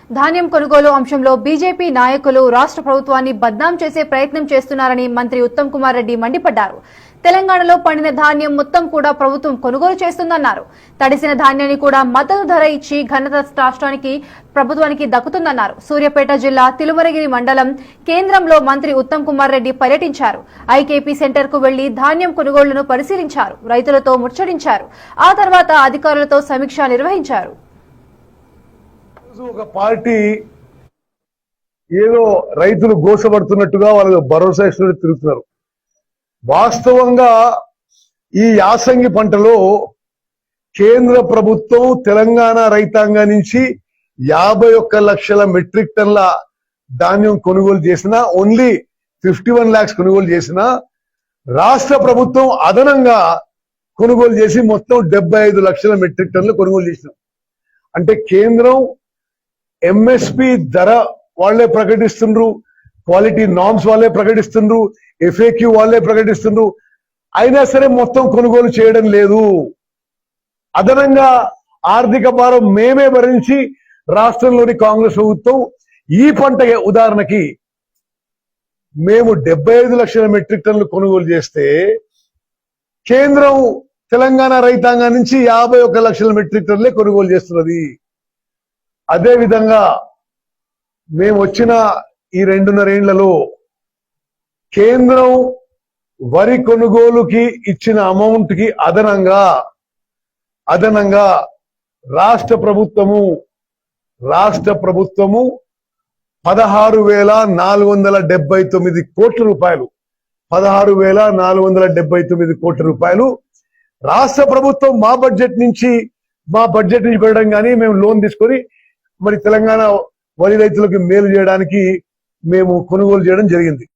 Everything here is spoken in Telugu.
ధాన్యం కొనుగోలు అంశంలో బీజేపీ నాయకులు రాష్ట్ర ప్రభుత్వాన్ని బద్నాం చేసే ప్రయత్నం చేస్తున్నారని మంత్రి ఉత్తమ్ కుమార్ రెడ్డి మండిపడ్డారు. తెలంగాణలో పండిన ధాన్యం మొత్తం కూడా ప్రభుత్వం కొనుగోలు చేస్తుందన్నారు. తడిసిన ధాన్యాన్ని కూడా మద్దతు ధర ఇచ్చి ఘనత రాష్ట్రానికి ప్రభుత్వానికి దక్కుతుందన్నారు. సూర్యాపేట జిల్లా తిరుమలగిరి మండలం కేంద్రంలో మంత్రి ఉత్తమ్ కుమార్ రెడ్డి పర్యటించారు. ఐకేపీ సెంటర్ కు వెళ్లి ధాన్యం కొనుగోళ్లను పరిశీలించారు. రైతులతో ముచ్చటించారు. ఆ తర్వాత అధికారులతో సమీక్ష నిర్వహించారు. ఒక పార్టీ ఏదో రైతులు గోసపడుతున్నట్టుగా వాళ్ళకి భరోసా ఇస్తూ తిరుగుతున్నారు. వాస్తవంగా ఈ యాసంగి పంటలో కేంద్ర ప్రభుత్వం తెలంగాణ రైతాంగం నుంచి 51 లక్షల మెట్రిక్ టన్ల ధాన్యం కొనుగోలు చేసిన, ఓన్లీ 51 lakhs కొనుగోలు చేసిన, రాష్ట్ర ప్రభుత్వం అదనంగా కొనుగోలు చేసి మొత్తం 75 లక్షల మెట్రిక్ టన్లు కొనుగోలు చేసిన. అంటే కేంద్రం ఎంఎస్పి ధర వాళ్లే ప్రకటిస్తుండ్రు, క్వాలిటీ నార్మ్స్ వాళ్ళే ప్రకటిస్తుండ్రు, ఎఫ్ఏక్యూ వాళ్ళే ప్రకటిస్తుండ్రు. అయినా సరే మొత్తం కొనుగోలు చేయడం లేదు. అదనంగా ఆర్థిక భారం మేమే భరించి రాష్ట్రంలోని కాంగ్రెస్ ప్రభుత్వం ఈ పంట ఉదాహరణకి మేము 75 లక్షల మెట్రిక్ టన్లు కొనుగోలు చేస్తే కేంద్రం తెలంగాణ రైతాంగం నుంచి 51 లక్షల మెట్రిక్ టన్లే కొనుగోలు చేస్తున్నది. అదే విధంగా మేము వచ్చిన ఈ 2.5 ఏళ్లలో కేంద్రం వరి కొనుగోలుకి ఇచ్చిన అమౌంట్ కి అదనంగా రాష్ట్ర ప్రభుత్వము 16,479 కోట్ల రూపాయలు 16,479 కోట్ల రూపాయలు రాష్ట్ర ప్రభుత్వం మా బడ్జెట్ నుంచి పెట్టడం కానీ మేము లోన్ తీసుకొని మరి తెలంగాణ వరి రైతులకు మేలు చేయడానికి మేము కొనుగోలు చేయడం జరిగింది.